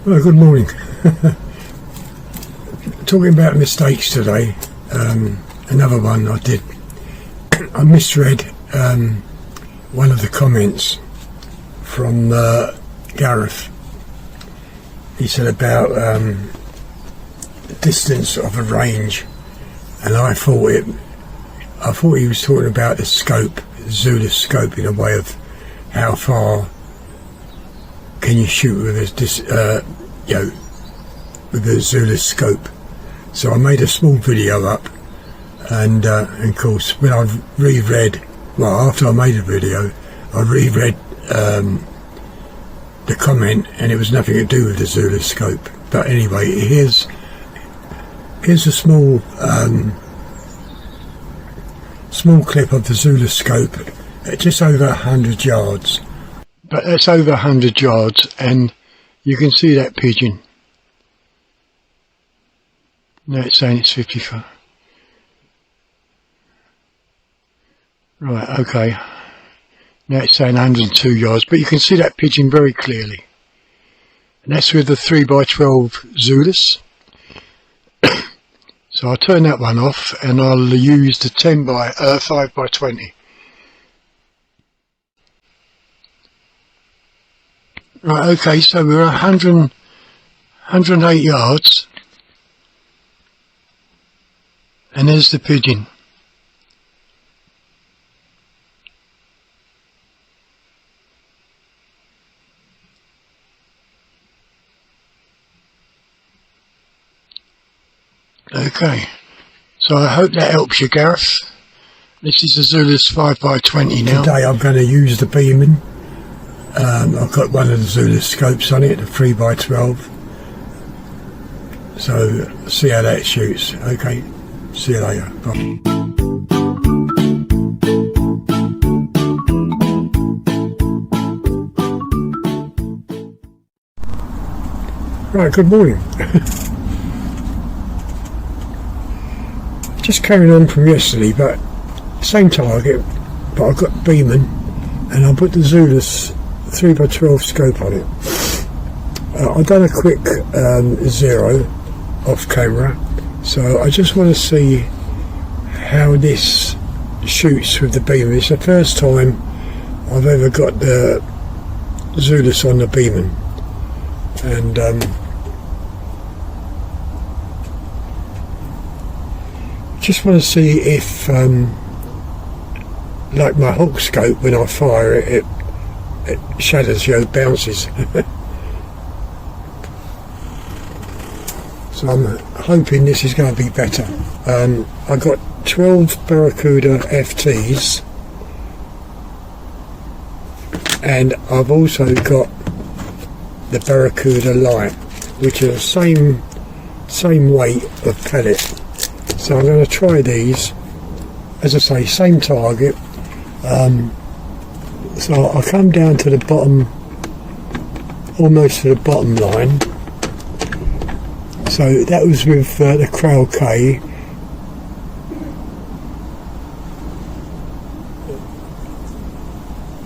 Well, good morning. Talking about mistakes today, another one I did. I misread one of the comments from Gareth. He said about the distance of a range, and I thought he was talking about the scope, Zulus scope, in a way of how far can you shoot with with the Zulus scope. So I made a small video up, and of course when I've reread, well, after I made a video, I reread the comment, and it was nothing to do with the Zulus scope. But anyway, here's a small clip of the Zulus scope at just over 100 yards. But that's over 100 yards, and you can see that pigeon. Now it's saying it's 55. Right, okay. Now it's saying 102 yards, but you can see that pigeon very clearly. And that's with the 3x12 Zulus. So I'll turn that one off, and I'll use the 5x20. Right, okay, so we're 108 yards, and there's the pigeon. Okay, so I hope that helps you, Gareth. This is the Zulus 5x20 now. Today I'm going to use the Beeman. I've got one of the Zulus scopes on it, the 3x12. So see how that shoots. Okay, see you later. Bye. Right, good morning. Just carrying on from yesterday, but same target, but I've got Beeman, and I put the Zulus 3x12 scope on it. I've done a quick zero off camera, so I just want to see how this shoots with the Beeman. It's the first time I've ever got the Zulus on the Beeman, and just want to see if like my Hawk scope, when I fire it shatters, bounces. So I'm hoping this is going to be better. I got 12 Barracuda FTs, and I've also got the Barracuda Light, which are the same weight of pellet. So I'm going to try these. As I say, same target. So I'll come down to the bottom, almost to the bottom line. So that was with the Crow K.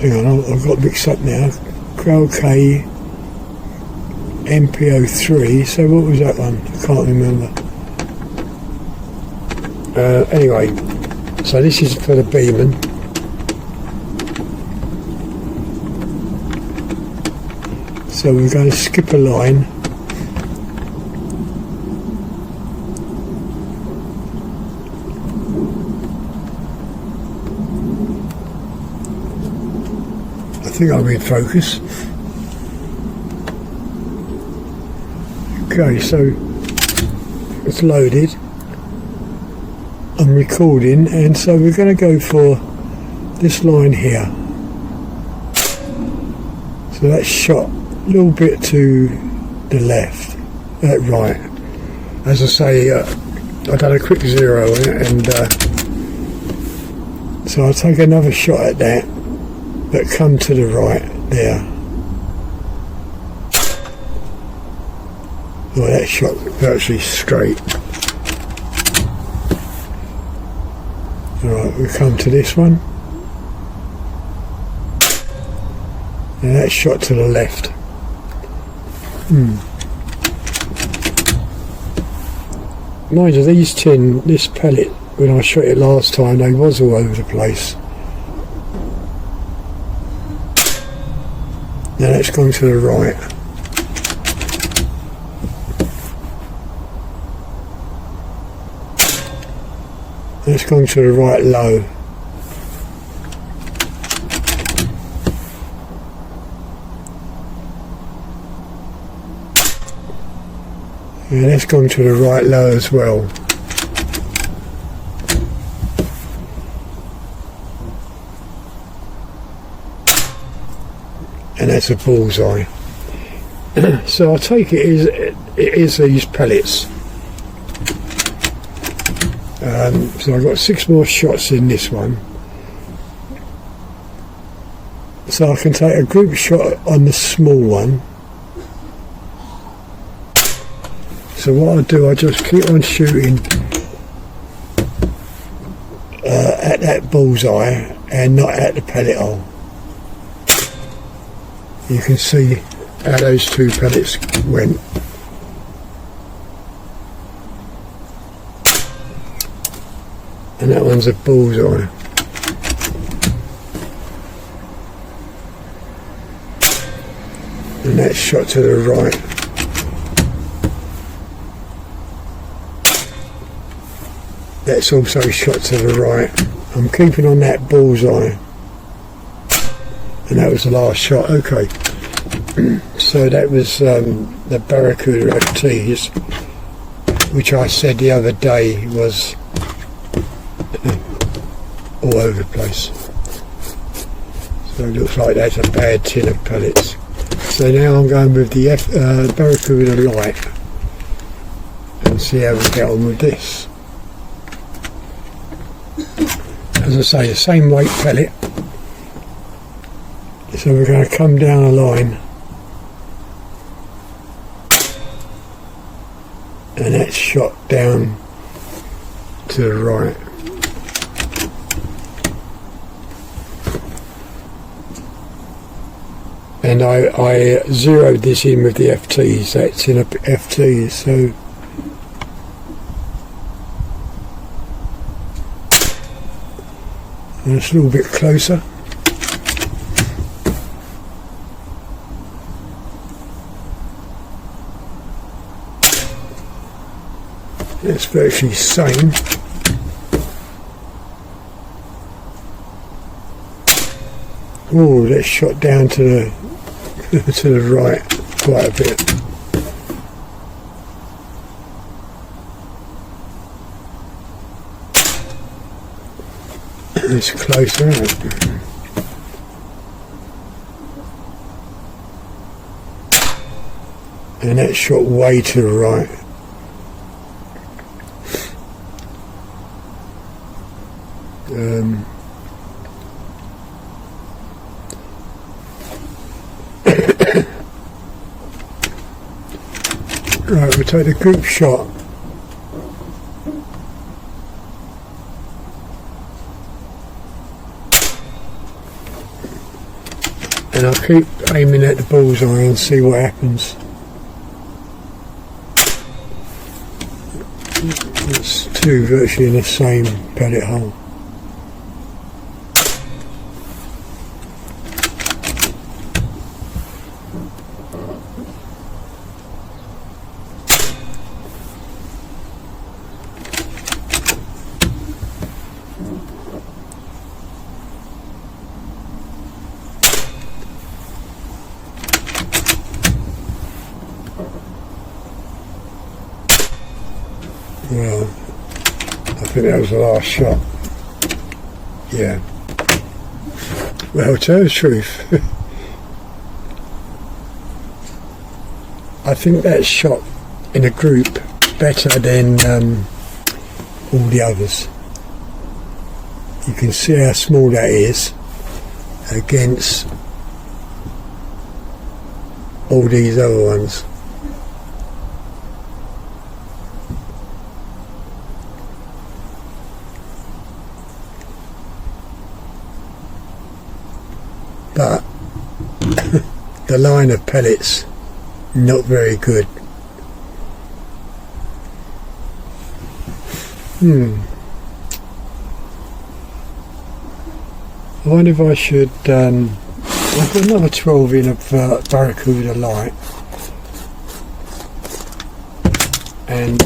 Hang on, I've got mixed up now. Crow K MPO3. So what was that one? I can't remember. Anyway, so this is for the Beeman. So we're going to skip a line. I think I'm in focus. Okay, so it's loaded. I'm recording, and so we're going to go for this line here. So that's shot a little bit to the left, right. As I say, I've done a quick zero on it, and so I'll take another shot at that, but come to the right there. Well, that shot virtually straight. Alright, we come to this one. And that shot to the left. mind you, these tin, this pellet, when I shot it last time, they was all over the place. Now let's go to the right. Let's go to the right low. Yeah, let's go to the right low as well. And that's a bullseye. So I take it is these pellets. So I've got 6 more shots in this one. So I can take a group shot on the small one. So what I do, I just keep on shooting at that bullseye and not at the pellet hole. You can see how those 2 pellets went. And that one's a bullseye. And that's shot to the right. That's also shot to the right. I'm keeping on that bullseye. And that was the last shot. Okay. So that was the Barracuda FTs, which I said the other day was all over the place. So it looks like that's a bad tin of pellets. So now I'm going with the Barracuda Light and see how we get on with this. As I say, the same weight pellet. So we're going to come down a line, and that's shot down to the right. And I zeroed this in with the FTs. That's in a FT, so and it's a little bit closer. It's virtually the same. Oh, that's shot down to the to the right quite a bit. It's closer, isn't it? And that's shot way to the right. Right, we'll take the group shot. And I'll keep aiming at the bullseye and see what happens. It's 2 virtually in the same pellet hole. Well, I think that was the last shot. Yeah. Well, to tell the truth, I think that shot in a group better than all the others. You can see how small that is against all these other ones. But the line of pellets, not very good. I wonder if I should, I've got another 12 in of Barracuda Light, and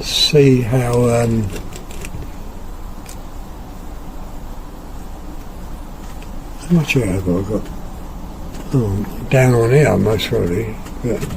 see how much air have I got? Oh, down on here most probably, but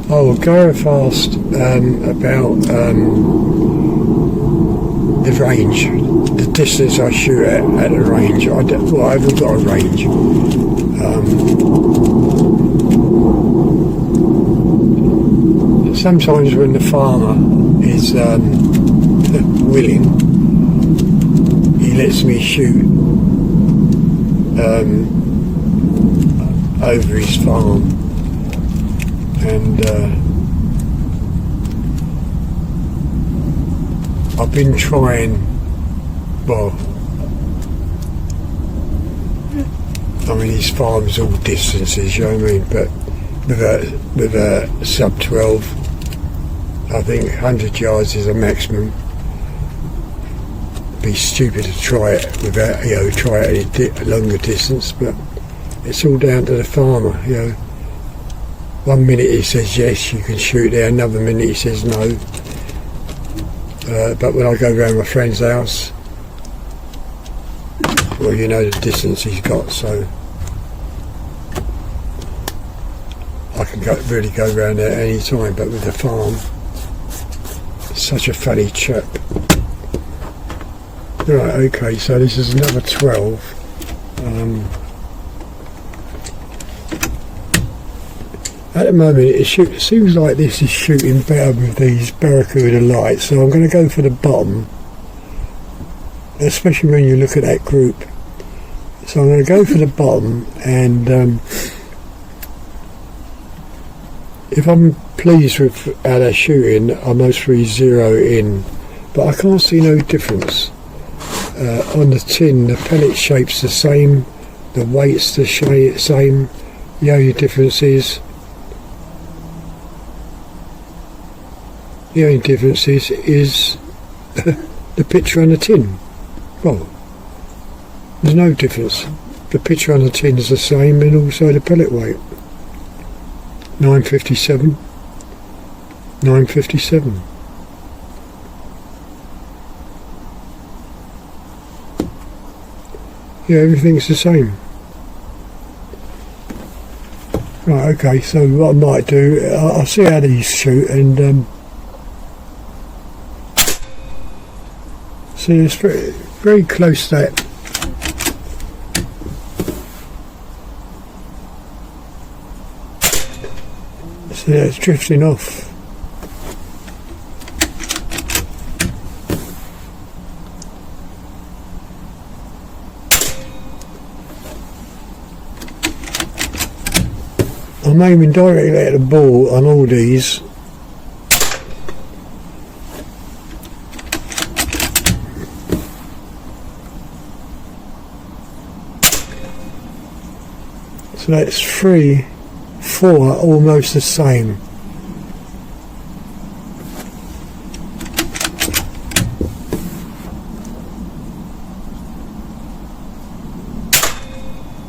oh, Gareth asked about the range, the distance I shoot at a range. I haven't got a range. Sometimes when the farmer is willing, he lets me shoot over his farm, and I've been trying, well, I mean his farm's all distances, you know what I mean, but with a sub 12, I think 100 yards is a maximum. It'd be stupid to try it without, try it at a longer distance, but it's all down to the farmer, 1 minute he says yes, you can shoot there, another minute he says no. But when I go round my friend's house, well, the distance he's got, so I can really go round there any time. But with the farm, it's such a funny chap. Right, okay, so this is another 12. At the moment it seems like this is shooting better with these Barracuda lights, so I'm going to go for the bottom, especially when you look at that group. So I'm going to go for the bottom, and if I'm pleased with how they're shooting, I mostly zero in, but I can't see no difference. On the tin, the pellet shape's the same, the weight's the same, the only difference is the picture on the tin. Well, there's no difference. The picture on the tin is the same, and also the pellet weight. 957. 957. Yeah, everything's the same. Right, okay, so what I might do, I'll see how these shoot, and see, it's very, very close to that. See, it's drifting off. I'm aiming directly at the ball on all these. So that's 3, 4, almost the same.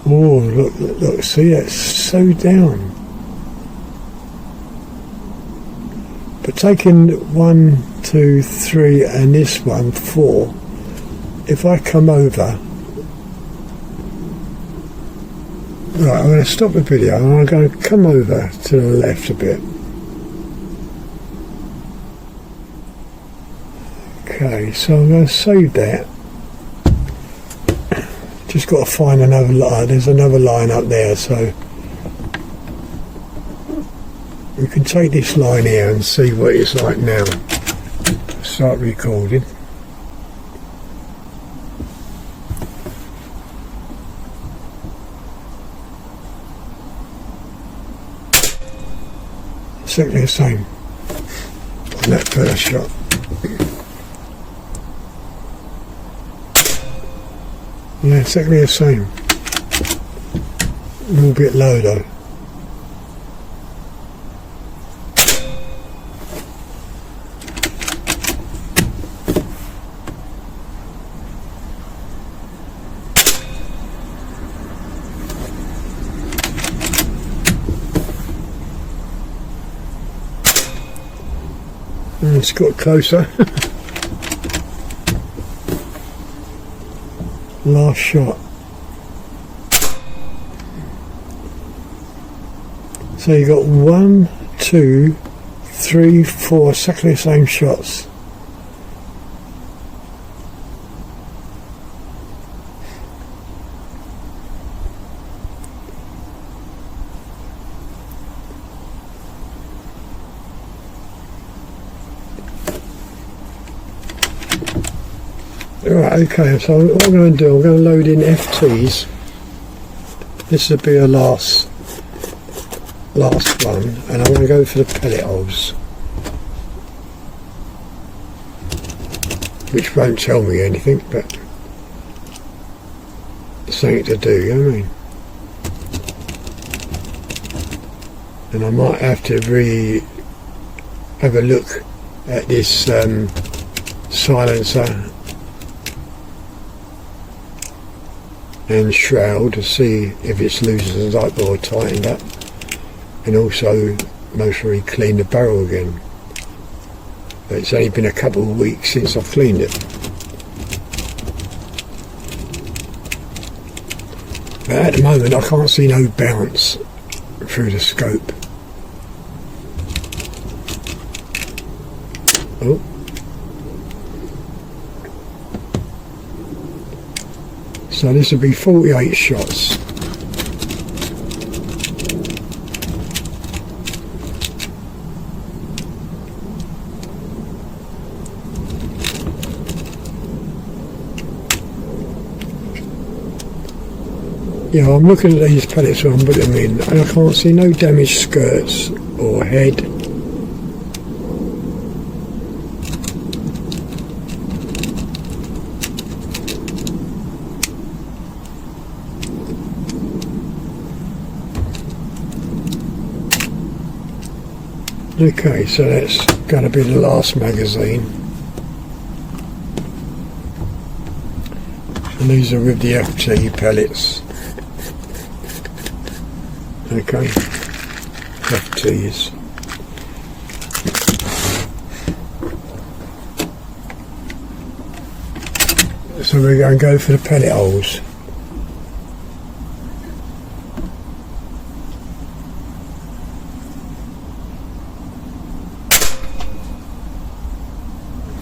Oh, look, see, that's so down. But taking 1, 2, 3 and this one, 4, if I come over, right, I'm going to stop the video and I'm going to come over to the left a bit. Okay, so I'm going to save that. Just got to find another line. There's another line up there, so we can take this line here and see what it's like now. Start recording. exactly the same on that first shot. Yeah, exactly the same. A little bit low though. And it's got closer. Last shot. So you got 1, 2, 3, 4 exactly the same shots. Right, okay, so what I'm going to do, I'm going to load in FTs. This will be a last one, and I'm going to go for the pellet holes, which won't tell me anything, but it's something to do, you know what I mean? And I might have to have a look at this silencer and shroud to see if it's loosened up or tightened up, and also make sure he cleaned the barrel again. But it's only been a couple of weeks since I've cleaned it. But at the moment I can't see no bounce through the scope. Oh. So this will be 48 shots. Yeah, I'm looking at these pellets when I'm putting them in, and I can't see no damaged skirts or head. Okay, so that's going to be the last magazine. And these are with the FT pellets. Okay, FTs. So we're going to go for the pellet holes.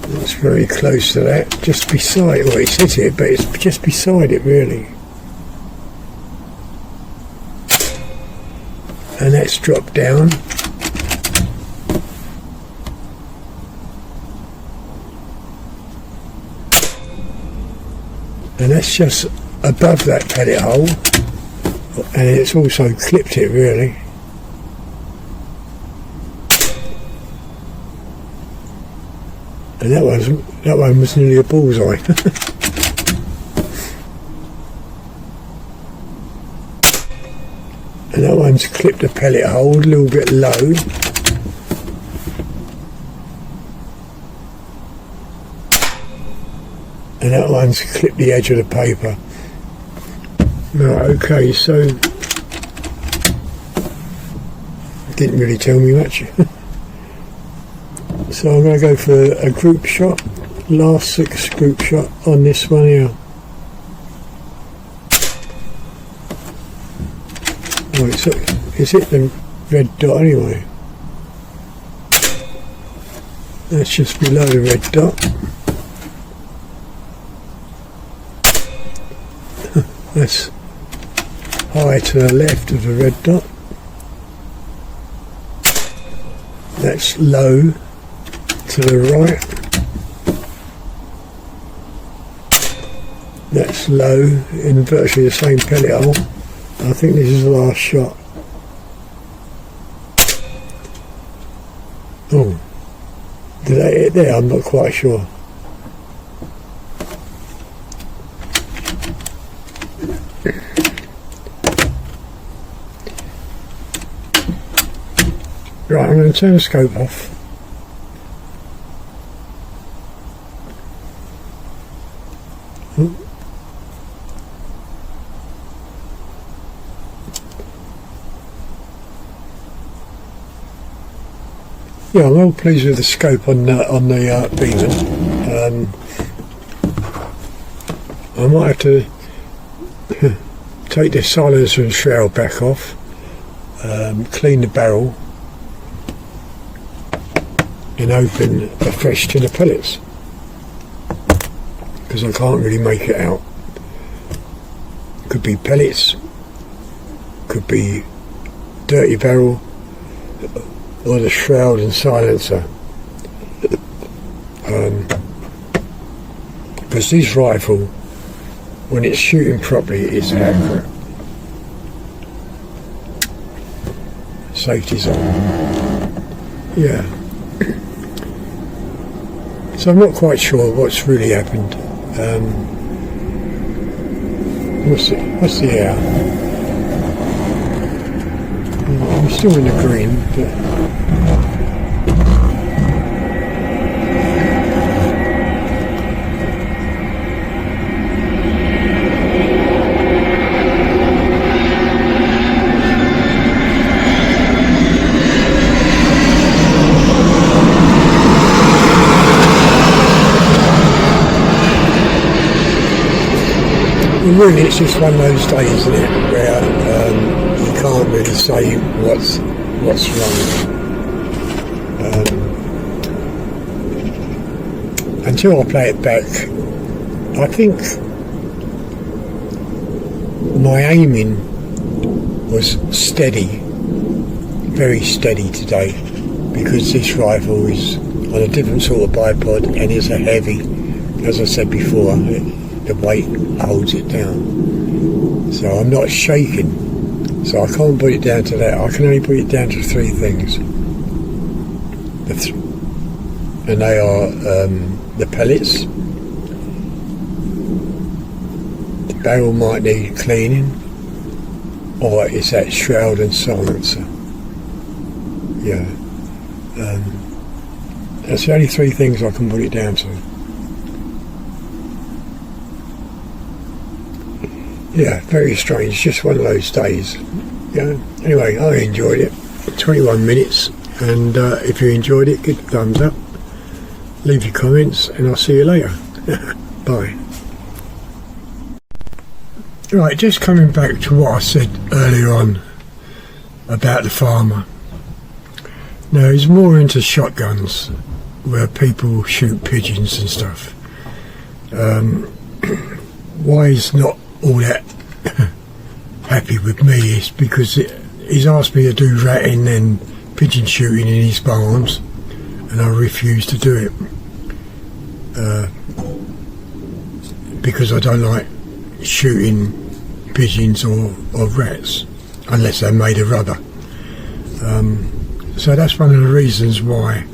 That's very close to that, just beside, well it's hit it, but it's just beside it really. And that's dropped down. And that's just above that pellet hole, and it's also clipped it really. And that one was nearly a bullseye. And that one's clipped the pellet hole a little bit low. And that one's clipped the edge of the paper. Right, okay, so didn't really tell me much. So I'm going to go for a group shot, last 6 group shot on this one here. Oh, it's hit the red dot anyway. That's just below the red dot. That's high to the left of the red dot. That's low to the right. That's low in virtually the same pellet hole. I think this is the last shot. Did that hit there? I'm not quite sure. Right, I'm going to turn the scope off. Yeah, I'm well pleased with the scope on the Beeman. I might have to take the silencer and shroud back off, clean the barrel, and open a fresh tin of pellets, because I can't really make it out. Could be pellets, could be dirty barrel, or the shroud and silencer. Because this rifle, when it's shooting properly, it's accurate. Safety's on. Yeah. So I'm not quite sure what's really happened. What's the hour? I'm still in the green, but really, it's just one of those days, isn't it, where you can't really say what's wrong. Until I play it back, I think my aiming was steady, very steady today, because this rifle is on a different sort of bipod and is a heavy, as I said before. The weight holds it down, so I'm not shaking, so I can't put it down to that. I can only put it down to three things, and they are the pellets, the barrel might need cleaning, or it's that shroud and silencer. Yeah, that's the only three things I can put it down to. Yeah, very strange, just one of those days. Yeah. Anyway, I enjoyed it. 21 minutes, and if you enjoyed it, give it a thumbs up, leave your comments, and I'll see you later. Bye. Right, just coming back to what I said earlier on about the farmer. Now, he's more into shotguns, where people shoot pigeons and stuff. Why he's not all that happy with me is because he's asked me to do ratting and pigeon shooting in his barns, and I refuse to do it because I don't like shooting pigeons or rats unless they're made of rubber. So that's one of the reasons why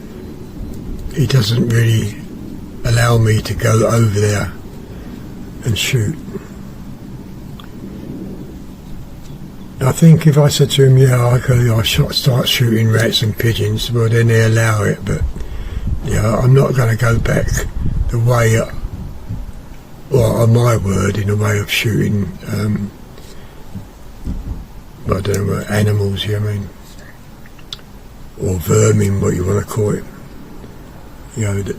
he doesn't really allow me to go over there and shoot. I think if I said to him, yeah, I start shooting rats and pigeons, well then they allow it, but yeah, I'm not going to go back the way, or on my word, in a way of shooting, I don't know, animals, you know what I mean, or vermin, what you want to call it. You know, as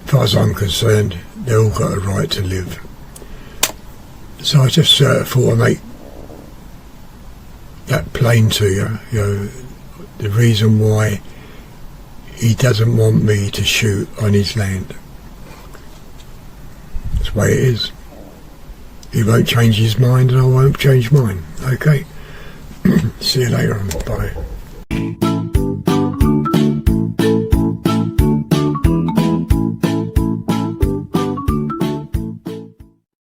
far as I'm concerned, they've all got a right to live. So I just thought I'd make that plain to you, you know, the reason why he doesn't want me to shoot on his land. That's the way it is. He won't change his mind and I won't change mine. Okay. See you later on. Bye.